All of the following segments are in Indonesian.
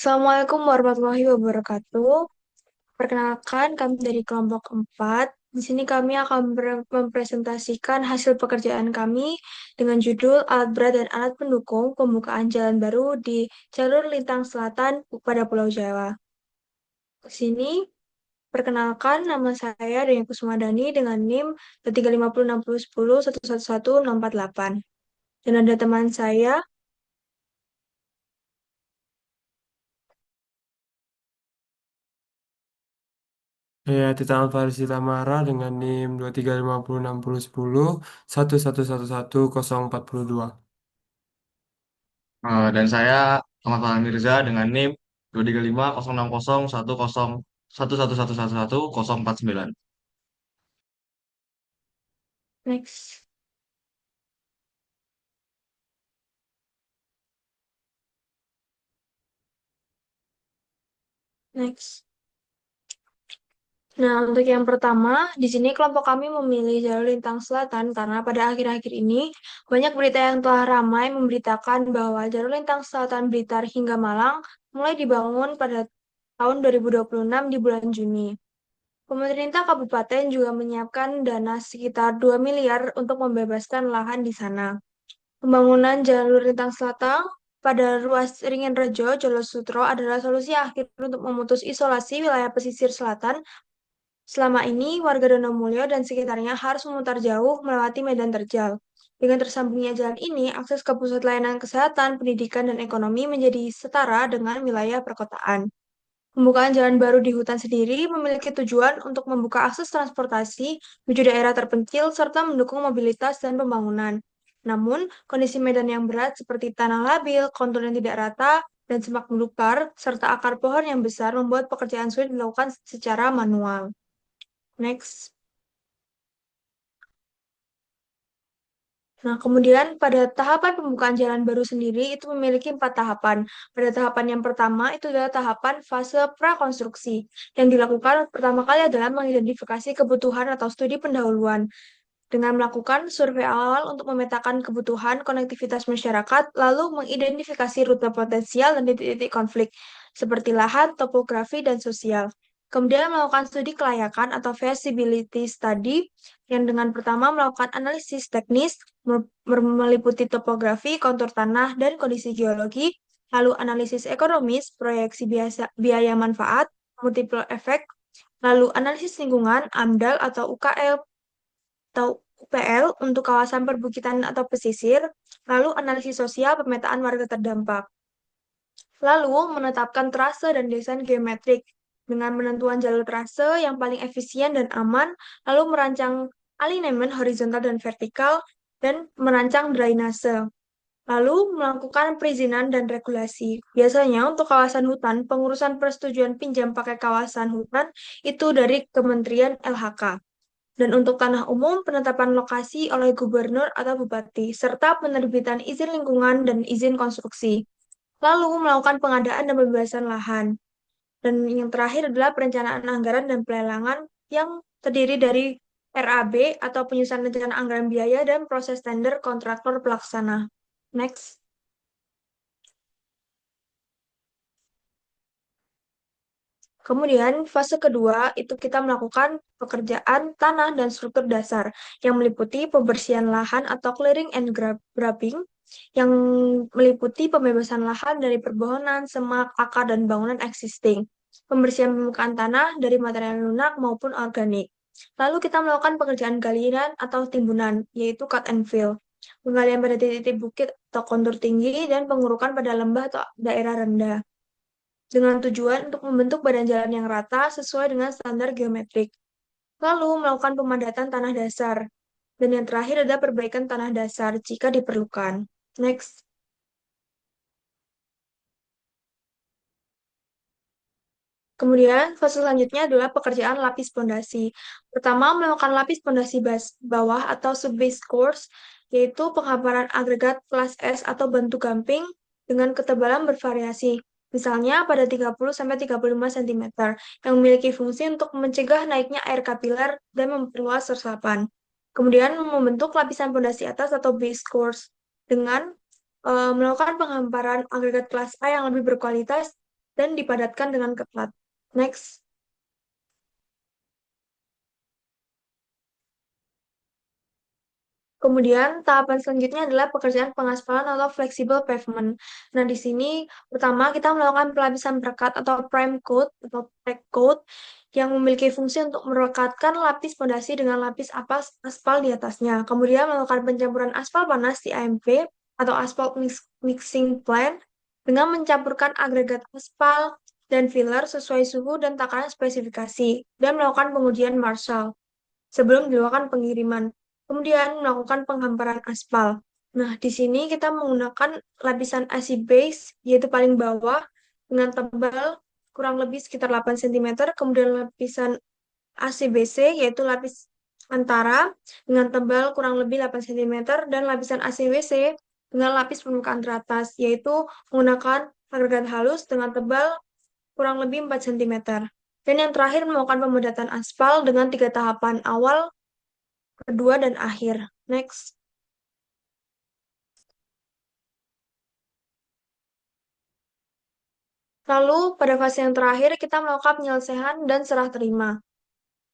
Assalamualaikum warahmatullahi wabarakatuh. Perkenalkan, kami dari kelompok 4. Di sini kami akan mempresentasikan hasil pekerjaan kami dengan judul Alat Berat dan Alat Pendukung Pembukaan Jalan Baru di Jalur Lintang Selatan pada Pulau Jawa. Di sini, perkenalkan, nama saya Deni Kusmadani dengan NIM 3506010111648. Dan ada teman saya. Saya Tita Alfarisi Tamara dengan NIM 235601011111042. Dan saya Ahmad Fahmi Mirza dengan NIM 235 060101111111049. Next. Next. Nah, untuk yang pertama, di sini kelompok kami memilih jalur lintang selatan karena pada akhir-akhir ini banyak berita yang telah ramai memberitakan bahwa jalur lintang selatan Blitar hingga Malang mulai dibangun pada tahun 2026 di bulan Juni. Pemerintah kabupaten juga menyiapkan dana sekitar 2 miliar untuk membebaskan lahan di sana. Pembangunan jalur lintang selatan pada ruas Ringin Rejo, Jolo Sutro adalah solusi akhir untuk memutus isolasi wilayah pesisir selatan. Selama ini, warga Donomulyo dan sekitarnya harus memutar jauh melewati medan terjal. Dengan tersambungnya jalan ini, akses ke pusat layanan kesehatan, pendidikan, dan ekonomi menjadi setara dengan wilayah perkotaan. Pembukaan jalan baru di hutan sendiri memiliki tujuan untuk membuka akses transportasi menuju daerah terpencil serta mendukung mobilitas dan pembangunan. Namun, kondisi medan yang berat seperti tanah labil, kontur yang tidak rata, dan semak belukar, serta akar pohon yang besar membuat pekerjaan sulit dilakukan secara manual. Next. Nah, kemudian pada tahapan pembukaan jalan baru sendiri itu memiliki 4 tahapan. Pada tahapan yang pertama itu adalah tahapan fase prakonstruksi. Yang dilakukan pertama kali adalah mengidentifikasi kebutuhan atau studi pendahuluan dengan melakukan survei awal untuk memetakan kebutuhan konektivitas masyarakat, lalu mengidentifikasi rute potensial dan titik-titik konflik, seperti lahan, topografi, dan sosial. Kemudian melakukan studi kelayakan atau feasibility study, yang dengan pertama melakukan analisis teknis, meliputi topografi, kontur tanah, dan kondisi geologi, lalu analisis ekonomis, proyeksi biaya manfaat, multiple effect, lalu analisis lingkungan, AMDAL atau UKL atau UPL untuk kawasan perbukitan atau pesisir, lalu analisis sosial pemetaan warga terdampak. Lalu menetapkan trase dan desain geometrik dengan penentuan jalur trase yang paling efisien dan aman, lalu merancang alignment horizontal dan vertikal, dan merancang drainase. Lalu melakukan perizinan dan regulasi. Biasanya untuk kawasan hutan, pengurusan persetujuan pinjam pakai kawasan hutan itu dari Kementerian LHK. Dan untuk tanah umum, penetapan lokasi oleh gubernur atau bupati, serta penerbitan izin lingkungan dan izin konstruksi. Lalu melakukan pengadaan dan pembebasan lahan. Dan yang terakhir adalah perencanaan anggaran dan pelelangan yang terdiri dari RAB atau penyusunan rencana anggaran biaya dan proses tender kontraktor pelaksana. Next. Kemudian, fase kedua itu kita melakukan pekerjaan tanah dan struktur dasar yang meliputi pembersihan lahan atau clearing and grading, yang meliputi pembebasan lahan dari permohonan, semak, akar, dan bangunan existing, pembersihan permukaan tanah dari material lunak maupun organik. Lalu kita melakukan pekerjaan galian atau timbunan, yaitu cut and fill, penggalian pada titik-titik bukit atau kontur tinggi, dan pengurukan pada lembah atau daerah rendah dengan tujuan untuk membentuk badan jalan yang rata sesuai dengan standar geometrik. Lalu melakukan pemadatan tanah dasar. Dan yang terakhir adalah perbaikan tanah dasar jika diperlukan. Next. Kemudian, fase selanjutnya adalah pekerjaan lapis pondasi. Pertama, melakukan lapis pondasi bawah atau sub-base course, yaitu penghamparan agregat kelas S atau bantu gamping dengan ketebalan bervariasi. Misalnya pada 30-35 cm, yang memiliki fungsi untuk mencegah naiknya air kapiler dan memperluas resapan. Kemudian, membentuk lapisan pondasi atas atau base course dengan melakukan penghamparan agregat kelas A yang lebih berkualitas dan dipadatkan dengan ketat. Next. Kemudian tahapan selanjutnya adalah pekerjaan pengaspalan atau flexible pavement. Nah, di sini pertama kita melakukan pelapisan perekat atau prime coat atau pack coat yang memiliki fungsi untuk merekatkan lapis fondasi dengan lapis aspal di atasnya. Kemudian melakukan pencampuran aspal panas di AMP atau asphalt mixing plant dengan mencampurkan agregat aspal dan filler sesuai suhu dan takaran spesifikasi dan melakukan pengujian Marshall sebelum dilakukan pengiriman. Kemudian melakukan penghamparan aspal. Nah, di sini kita menggunakan lapisan AC base, yaitu paling bawah, dengan tebal kurang lebih sekitar 8 cm, kemudian lapisan ACBC, yaitu lapis antara, dengan tebal kurang lebih 8 cm, dan lapisan ACWC dengan lapis permukaan teratas, yaitu menggunakan agregat halus dengan tebal kurang lebih 4 cm. Dan yang terakhir melakukan pemedatan aspal dengan 3 tahapan awal, kedua, dan akhir. Next. Lalu, pada fase yang terakhir, kita melakukan penyelesaian dan serah terima.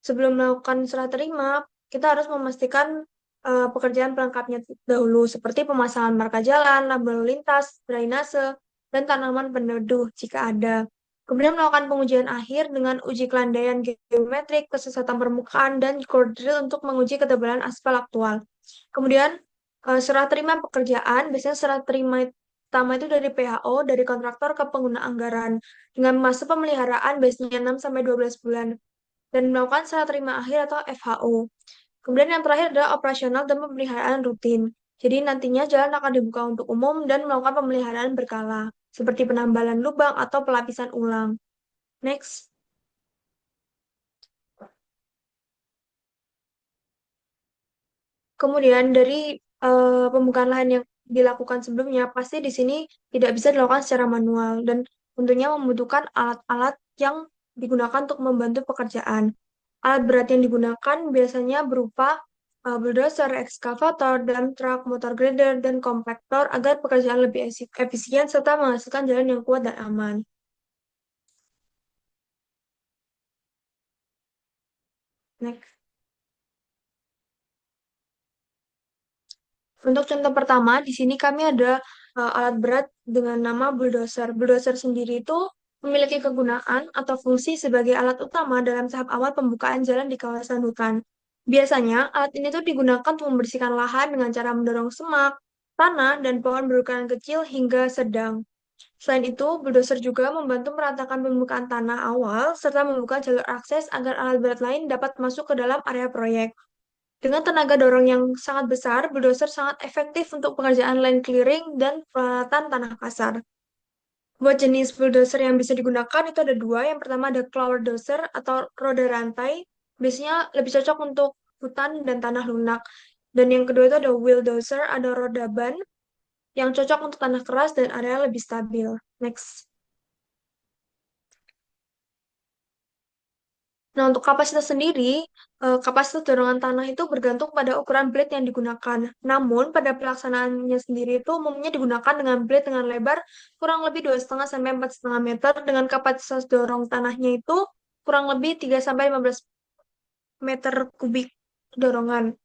Sebelum melakukan serah terima, kita harus memastikan pekerjaan pelengkapnya dahulu, seperti pemasangan marka jalan, lampu lalu lintas, drainase, dan tanaman peneduh jika ada. Kemudian melakukan pengujian akhir dengan uji kelandaian geometrik, kesesatan permukaan, dan core drill untuk menguji ketebalan aspal aktual. Kemudian serah terima pekerjaan, biasanya serah terima pertama itu dari PHO, dari kontraktor ke pengguna anggaran, dengan masa pemeliharaan biasanya 6-12 bulan, dan melakukan serah terima akhir atau FHO. Kemudian yang terakhir adalah operasional dan pemeliharaan rutin. Jadi nantinya jalan akan dibuka untuk umum dan melakukan pemeliharaan berkala, seperti penambalan lubang atau pelapisan ulang. Next. Kemudian dari pembukaan lahan yang dilakukan sebelumnya, pasti di sini tidak bisa dilakukan secara manual dan tentunya membutuhkan alat-alat yang digunakan untuk membantu pekerjaan. Alat berat yang digunakan biasanya berupa bulldozer, ekskavator, dump truck, motor grader, dan kompaktor agar pekerjaan lebih efisien serta menghasilkan jalan yang kuat dan aman. Next. Untuk contoh pertama, di sini kami ada alat berat dengan nama bulldozer. Bulldozer sendiri itu memiliki kegunaan atau fungsi sebagai alat utama dalam tahap awal pembukaan jalan di kawasan hutan. Biasanya, alat ini tuh digunakan untuk membersihkan lahan dengan cara mendorong semak, tanah, dan pohon berukuran kecil hingga sedang. Selain itu, bulldozer juga membantu meratakan pembukaan tanah awal serta membuka jalur akses agar alat berat lain dapat masuk ke dalam area proyek. Dengan tenaga dorong yang sangat besar, bulldozer sangat efektif untuk pekerjaan land clearing dan peralatan tanah kasar. Buat jenis bulldozer yang bisa digunakan itu ada dua. Yang pertama ada claw dozer atau roda rantai. Biasanya lebih cocok untuk hutan dan tanah lunak. Dan yang kedua itu ada wheel dozer, ada roda ban yang cocok untuk tanah keras dan area lebih stabil. Next. Nah, untuk kapasitas sendiri, kapasitas dorongan tanah itu bergantung pada ukuran blade yang digunakan. Namun, pada pelaksanaannya sendiri itu umumnya digunakan dengan blade dengan lebar kurang lebih 2,5 sampai 4,5 meter dengan kapasitas dorong tanahnya itu kurang lebih 3 sampai 15 meter kubik dorongan.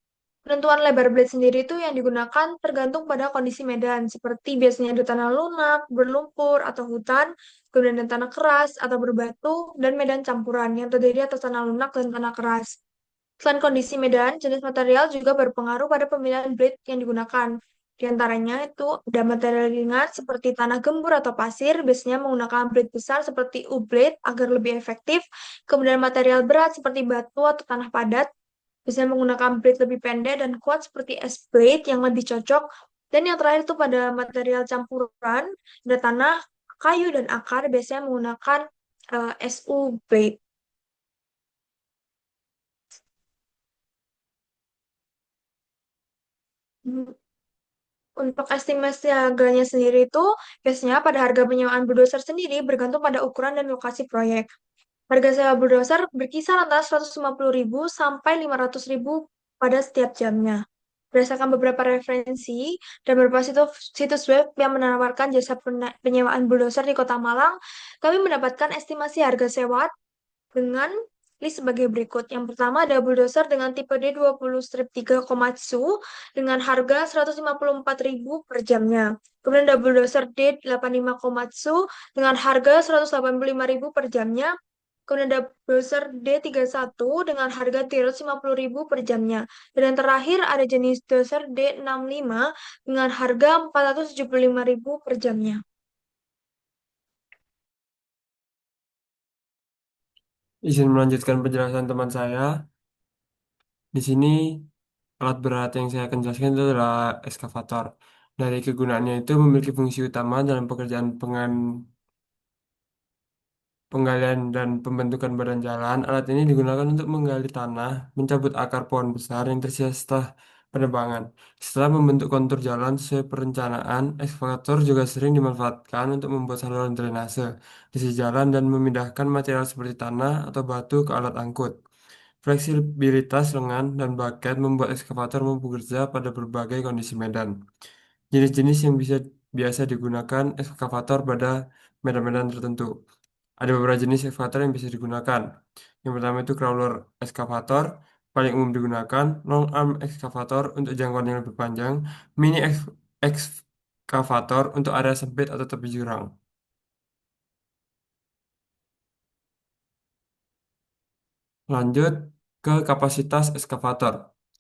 Penentuan lebar blade sendiri itu yang digunakan tergantung pada kondisi medan, seperti biasanya ada tanah lunak, berlumpur, atau hutan, kemudian ada tanah keras atau berbatu, dan medan campuran yang terdiri atas tanah lunak dan tanah keras. Selain kondisi medan, jenis material juga berpengaruh pada pemilihan blade yang digunakan. Di antaranya itu ada material ringan seperti tanah gembur atau pasir, biasanya menggunakan blade besar seperti U-blade agar lebih efektif. Kemudian material berat seperti batu atau tanah padat, biasanya menggunakan blade lebih pendek dan kuat seperti S-blade yang lebih cocok. Dan yang terakhir itu pada material campuran, ada tanah, kayu, dan akar, biasanya menggunakan SU blade. Untuk estimasi harganya sendiri itu, biasanya pada harga penyewaan bulldozer sendiri bergantung pada ukuran dan lokasi proyek. Harga sewa bulldozer berkisar antara 150.000 sampai 500.000 pada setiap jamnya. Berdasarkan beberapa referensi dan beberapa situs web yang menawarkan jasa penyewaan bulldozer di Kota Malang, kami mendapatkan estimasi harga sewa dengan list sebagai berikut. Yang pertama ada bulldozer dengan tipe D20-3 Komatsu dengan harga 154.000 per jamnya. Kemudian ada bulldozer D85 Komatsu dengan harga 185.000 per jamnya. Kemudian ada bulldozer D31 dengan harga 350.000 per jamnya. Dan yang terakhir ada jenis dozer D65 dengan harga 475.000 per jamnya. Izin melanjutkan penjelasan teman saya. Di sini alat berat yang saya akan jelaskan itu adalah eskavator. Dari kegunaannya itu memiliki fungsi utama dalam pekerjaan penggalian dan pembentukan badan jalan. Alat ini digunakan untuk menggali tanah, mencabut akar pohon besar yang tersisa setelah penebangan. Setelah membentuk kontur jalan sesuai perencanaan, ekskavator juga sering dimanfaatkan untuk membuat saluran drainase di sisi jalan dan memindahkan material seperti tanah atau batu ke alat angkut. Fleksibilitas lengan dan baket membuat ekskavator mampu bekerja pada berbagai kondisi medan. Jenis-jenis yang biasa digunakan ekskavator pada medan-medan tertentu. Ada beberapa jenis ekskavator yang bisa digunakan. Yang pertama itu crawler ekskavator, paling umum digunakan, long arm ekskavator untuk jangkauan yang lebih panjang, mini ekskavator untuk area sempit atau tepi jurang. Lanjut ke kapasitas ekskavator.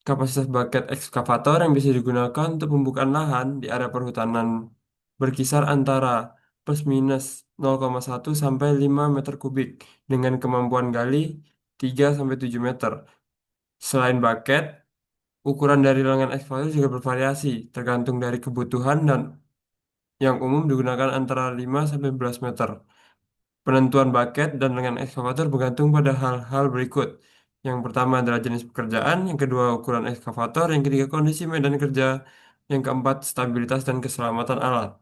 Kapasitas bucket ekskavator yang bisa digunakan untuk pembukaan lahan di area perhutanan berkisar antara plus minus 0,1 sampai 5 meter kubik dengan kemampuan gali 3 sampai 7 meter. Selain bucket, ukuran dari lengan ekskavator juga bervariasi tergantung dari kebutuhan dan yang umum digunakan antara 5 sampai 11 meter. Penentuan bucket dan lengan ekskavator bergantung pada hal-hal berikut. Yang pertama adalah jenis pekerjaan, yang kedua ukuran ekskavator, yang ketiga kondisi medan kerja, yang keempat stabilitas dan keselamatan alat.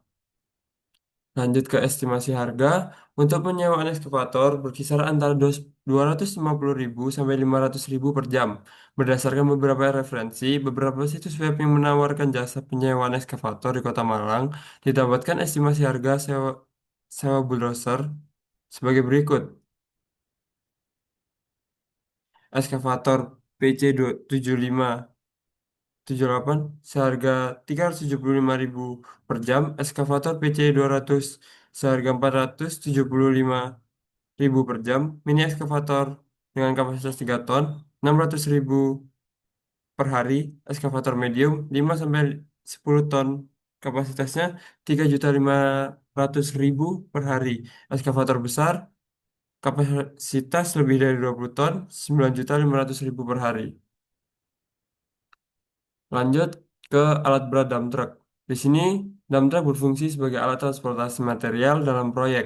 Lanjut ke estimasi harga. Untuk penyewaan ekskavator berkisar antara 250.000 sampai 500.000 per jam. Berdasarkan beberapa referensi, beberapa situs web yang menawarkan jasa penyewaan ekskavator di Kota Malang didapatkan estimasi harga sewa bulldozer sebagai berikut. Eskavator PC7578 seharga 375.000 per jam, eskavator PC200 seharga 475.000 per jam, mini eskavator dengan kapasitas 3 ton 600.000 per hari, eskavator medium 5 sampai 10 ton kapasitasnya 3.500.000 per hari, eskavator besar kapasitas lebih dari 20 ton 9.500.000 per hari. Lanjut ke alat berat dump truck. Di sini, dump truck berfungsi sebagai alat transportasi material dalam proyek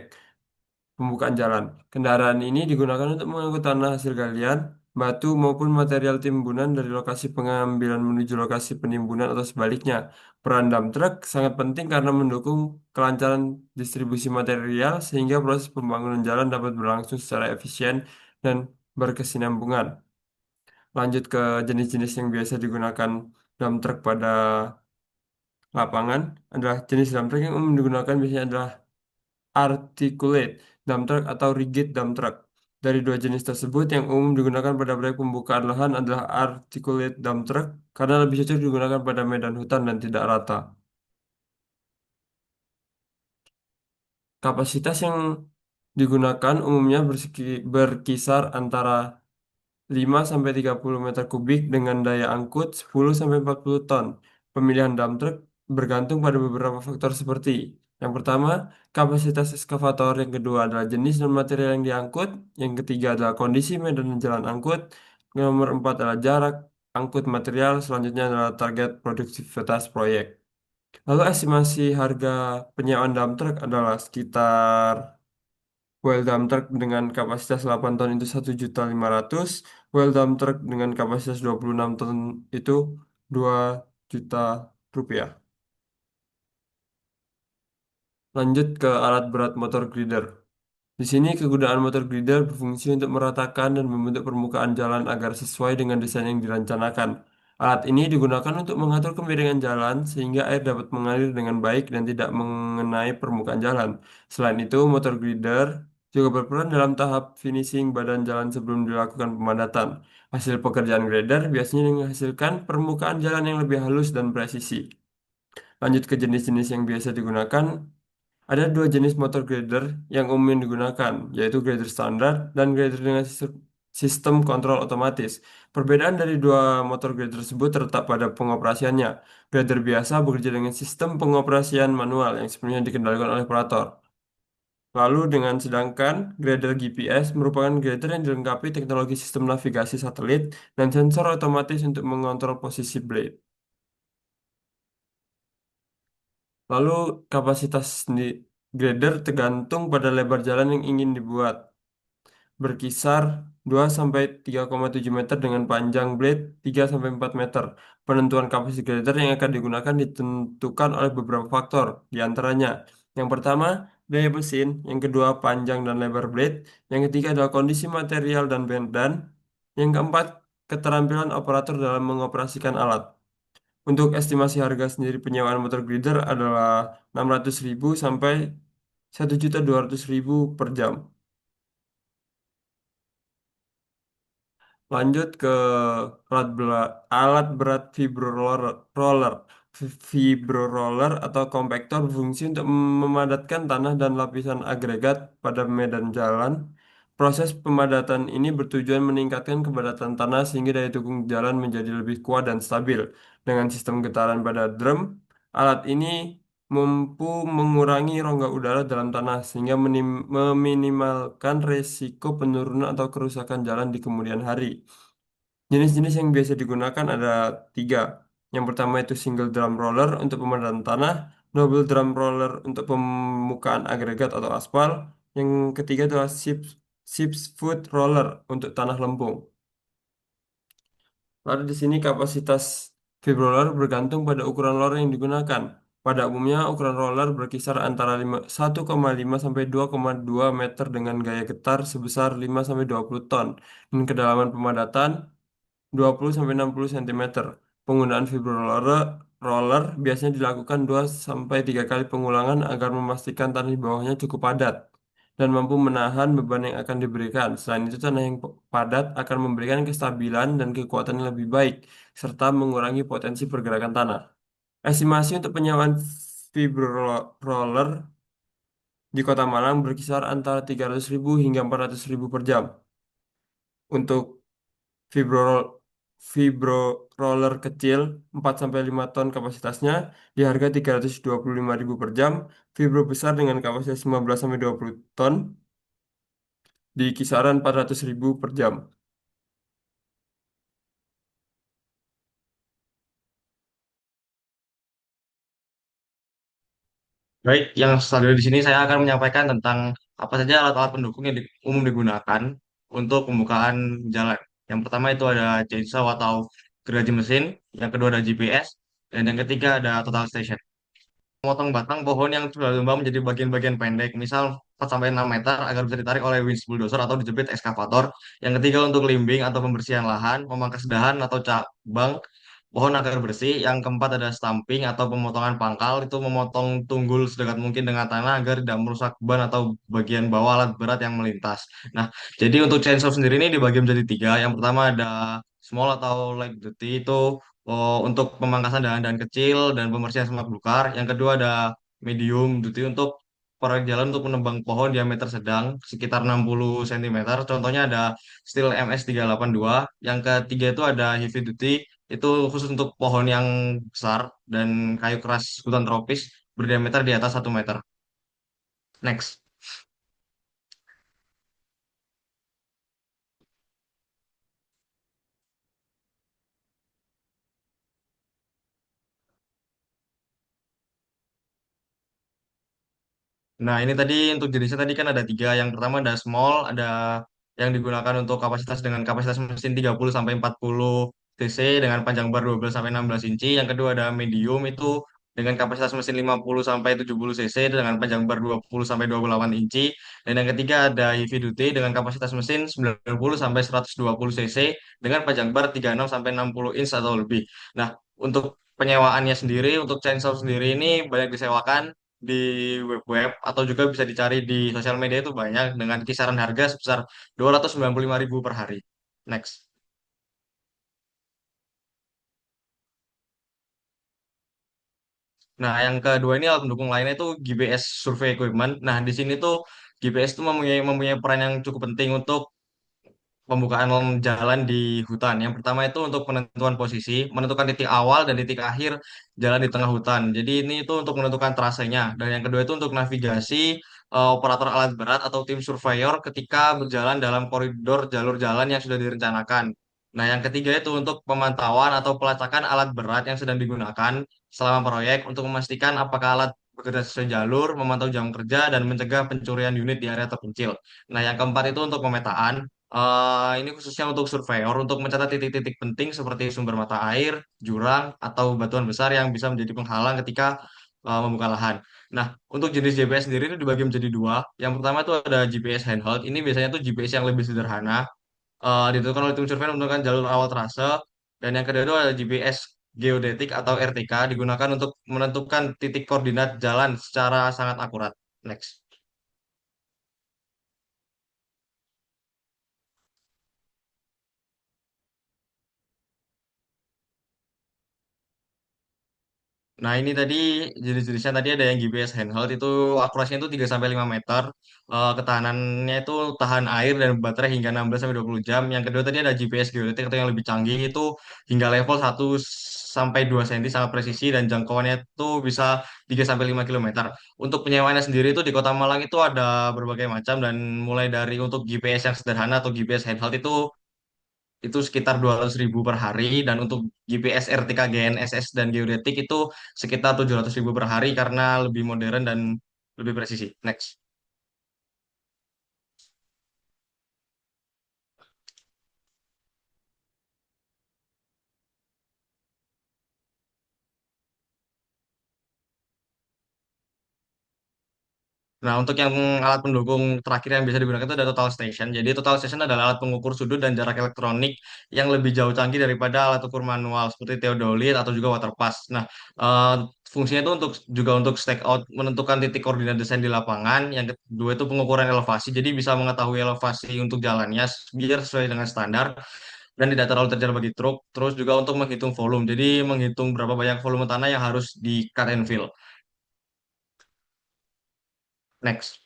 pembukaan jalan. Kendaraan ini digunakan untuk mengangkut tanah hasil galian, batu maupun material timbunan dari lokasi pengambilan menuju lokasi penimbunan atau sebaliknya. Peran dump truck sangat penting karena mendukung kelancaran distribusi material sehingga proses pembangunan jalan dapat berlangsung secara efisien dan berkesinambungan. Lanjut ke jenis-jenis yang biasa digunakan dump truck pada lapangan adalah jenis dump truck yang umum digunakan biasanya adalah articulate dump truck atau rigid dump truck. Dari dua jenis tersebut, yang umum digunakan pada proyek pembukaan lahan adalah articulate dump truck karena lebih cocok digunakan pada medan hutan dan tidak rata. Kapasitas yang digunakan umumnya berkisar antara 5 sampai 30 meter kubik dengan daya angkut 10 sampai 40 ton. Pemilihan dump truck bergantung pada beberapa faktor seperti yang pertama, kapasitas ekskavator, yang kedua adalah jenis dan material yang diangkut, yang ketiga adalah kondisi medan dan jalan angkut, yang nomor empat adalah jarak angkut material, selanjutnya adalah target produktivitas proyek. Lalu estimasi harga penyewaan dump truck adalah sekitar well dump truck dengan kapasitas 8 ton itu 1.500.000, well dump truck dengan kapasitas 26 ton itu 2 juta rupiah. Lanjut ke alat berat motor grader. Di sini kegunaan motor grader berfungsi untuk meratakan dan membentuk permukaan jalan agar sesuai dengan desain yang direncanakan. Alat ini digunakan untuk mengatur kemiringan jalan sehingga air dapat mengalir dengan baik dan tidak mengenai permukaan jalan. Selain itu, motor grader juga berperan dalam tahap finishing badan jalan sebelum dilakukan pemadatan. Hasil pekerjaan grader biasanya menghasilkan permukaan jalan yang lebih halus dan presisi. Lanjut ke jenis-jenis yang biasa digunakan, ada dua jenis motor grader yang umum digunakan, yaitu grader standar dan grader dengan sistem kontrol otomatis. Perbedaan dari dua motor grader tersebut terletak pada pengoperasiannya. Grader biasa bekerja dengan sistem pengoperasian manual yang sepenuhnya dikendalikan oleh operator. Lalu sedangkan grader GPS merupakan grader yang dilengkapi teknologi sistem navigasi satelit dan sensor otomatis untuk mengontrol posisi blade. Lalu kapasitas grader tergantung pada lebar jalan yang ingin dibuat. Berkisar 2 sampai 3,7 meter dengan panjang blade 3 sampai 4 meter. Penentuan kapasitas grader yang akan digunakan ditentukan oleh beberapa faktor, di antaranya yang pertama, gaya mesin, yang kedua, panjang dan lebar blade, yang ketiga adalah kondisi material dan band, dan yang keempat, keterampilan operator dalam mengoperasikan alat. Untuk estimasi harga sendiri penyewaan motor grader adalah 600.000 sampai 1.200.000 per jam. Lanjut ke alat berat roller. Roller atau kompaktor berfungsi untuk memadatkan tanah dan lapisan agregat pada medan jalan. Proses pemadatan ini bertujuan meningkatkan kepadatan tanah sehingga daya dukung jalan menjadi lebih kuat dan stabil. Dengan sistem getaran pada drum, alat ini mampu mengurangi rongga udara dalam tanah sehingga meminimalkan resiko penurunan atau kerusakan jalan di kemudian hari. Jenis-jenis yang biasa digunakan ada tiga. Yang pertama itu single drum roller untuk pemadatan tanah, double drum roller untuk pemukaan agregat atau aspal. Yang ketiga adalah six foot roller untuk tanah lempung. Lalu di sini kapasitas fibroller bergantung pada ukuran roller yang digunakan. Pada umumnya ukuran roller berkisar antara 1,5 sampai 2,2 meter dengan gaya getar sebesar 5 sampai 20 ton dan kedalaman pemadatan 20 sampai 60 cm. Penggunaan roller biasanya dilakukan 2 sampai 3 kali pengulangan agar memastikan tanah di bawahnya cukup padat dan mampu menahan beban yang akan diberikan. Selain itu, tanah yang padat akan memberikan kestabilan dan kekuatan yang lebih baik serta mengurangi potensi pergerakan tanah. Estimasi untuk penyewaan roller di Kota Malang berkisar antara 300.000 hingga 400.000 per jam. Untuk Fibro Fibro roller kecil 4 sampai 5 ton kapasitasnya di harga 325.000 per jam. Fibro besar dengan kapasitas 15 sampai 20 ton di kisaran 400.000 per jam. Baik, yang selanjutnya di sini saya akan menyampaikan tentang apa saja alat-alat pendukung yang umum digunakan untuk pembukaan jalan. Yang pertama itu ada chainsaw atau gergaji mesin, yang kedua ada GPS, dan yang ketiga ada total station. Memotong batang pohon yang sudah tumbang menjadi bagian-bagian pendek, misal 4 sampai 6 meter agar bisa ditarik oleh winch bulldozer atau dijepit ekskavator. Yang ketiga untuk limbing atau pembersihan lahan, memangkas dahan atau cabang pohon agar bersih. Yang keempat ada stamping atau pemotongan pangkal, itu memotong tunggul sedekat mungkin dengan tanah agar tidak merusak ban atau bagian bawah alat berat yang melintas. Nah, jadi untuk chainsaw sendiri ini dibagi menjadi tiga. Yang pertama ada small atau light duty, itu untuk pemangkasan dahan-dahan kecil dan pembersihan semak belukar. Yang kedua ada medium duty untuk proyek jalan untuk menebang pohon diameter sedang sekitar 60 cm. Contohnya ada steel MS382. Yang ketiga itu ada heavy duty, itu khusus untuk pohon yang besar dan kayu keras hutan tropis berdiameter di atas 1 meter. Next. Nah, ini tadi untuk jenisnya tadi kan ada tiga. Yang pertama ada small, ada yang digunakan untuk kapasitas dengan kapasitas mesin 30 sampai 40 cc dengan panjang bar 12 sampai 16 inci. Yang kedua ada medium, itu dengan kapasitas mesin 50 sampai 70 cc dengan panjang bar 20 sampai 28 inci. Dan yang ketiga ada heavy duty dengan kapasitas mesin 90 sampai 120 cc dengan panjang bar 36 sampai 60 inch atau lebih. Nah, untuk penyewaannya sendiri, untuk chainsaw sendiri ini banyak disewakan di web-web atau juga bisa dicari di sosial media itu banyak dengan kisaran harga sebesar 295.000 per hari. Next. Nah, yang kedua ini alat pendukung lainnya itu GPS Survey Equipment. Nah, di sini tuh GPS itu mempunyai peran yang cukup penting untuk pembukaan jalan di hutan. Yang pertama itu untuk penentuan posisi, menentukan titik awal dan titik akhir jalan di tengah hutan. Jadi ini itu untuk menentukan trasenya. Dan yang kedua itu untuk navigasi operator alat berat atau tim surveyor ketika berjalan dalam koridor jalur jalan yang sudah direncanakan. Nah, yang ketiga itu untuk pemantauan atau pelacakan alat berat yang sedang digunakan selama proyek untuk memastikan apakah alat bekerja sesuai jalur, memantau jam kerja, dan mencegah pencurian unit di area terpencil. Nah, yang keempat itu untuk pemetaan. Ini khususnya untuk surveyor untuk mencatat titik-titik penting seperti sumber mata air, jurang, atau batuan besar yang bisa menjadi penghalang ketika membuka lahan. Nah, untuk jenis GPS sendiri itu dibagi menjadi dua. Yang pertama itu ada GPS handheld. Ini biasanya tuh GPS yang lebih sederhana. Ditentukan oleh tim survei menentukan jalur awal trase. Dan yang kedua itu ada GPS geodetik atau RTK digunakan untuk menentukan titik koordinat jalan secara sangat akurat. Next. Nah, ini tadi jenis-jenisnya tadi ada yang GPS handheld itu akurasinya itu 3 sampai 5 meter. Ketahanannya itu tahan air dan baterai hingga 16 sampai 20 jam. Yang kedua tadi ada GPS geodetik atau yang lebih canggih itu hingga level 1 sampai 2 cm sangat presisi dan jangkauannya itu bisa 3 sampai 5 kilometer. Untuk penyewaannya sendiri itu di Kota Malang itu ada berbagai macam dan mulai dari untuk GPS yang sederhana atau GPS handheld itu sekitar 200.000 per hari dan untuk GPS RTK GNSS dan geodetik itu sekitar 700.000 per hari karena lebih modern dan lebih presisi. Next. Nah, untuk yang alat pendukung terakhir yang bisa digunakan itu ada total station. Jadi total station adalah alat pengukur sudut dan jarak elektronik yang lebih jauh canggih daripada alat ukur manual seperti theodolite atau juga waterpass. Nah, eh, fungsinya itu juga untuk stake out, menentukan titik koordinat desain di lapangan. Yang kedua itu pengukuran elevasi. Jadi bisa mengetahui elevasi untuk jalannya biar sesuai dengan standar dan tidak terlalu terjal bagi truk. Terus juga untuk menghitung volume. Jadi menghitung berapa banyak volume tanah yang harus di cut and fill. Next.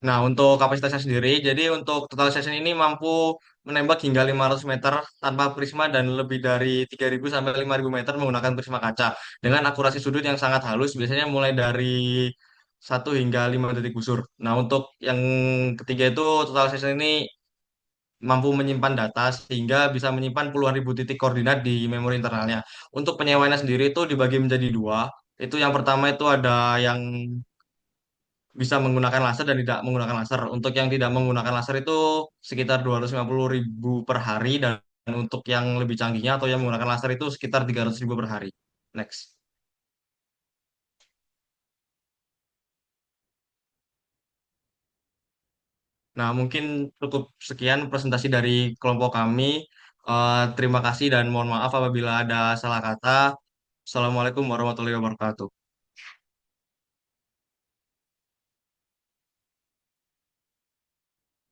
Nah, untuk kapasitasnya sendiri, jadi untuk total session ini mampu menembak hingga 500 meter tanpa prisma dan lebih dari 3.000 sampai 5.000 meter menggunakan prisma kaca dengan akurasi sudut yang sangat halus, biasanya mulai dari 1 hingga 5 detik busur. Nah, untuk yang ketiga itu total session ini mampu menyimpan data sehingga bisa menyimpan puluhan ribu titik koordinat di memori internalnya. Untuk penyewaannya sendiri itu dibagi menjadi dua. Itu yang pertama itu ada yang bisa menggunakan laser dan tidak menggunakan laser. Untuk yang tidak menggunakan laser itu sekitar 250.000 per hari dan untuk yang lebih canggihnya atau yang menggunakan laser itu sekitar 300.000 per hari. Next. Nah, mungkin cukup sekian presentasi dari kelompok kami. Terima kasih dan mohon maaf apabila ada salah kata. Assalamualaikum warahmatullahi wabarakatuh.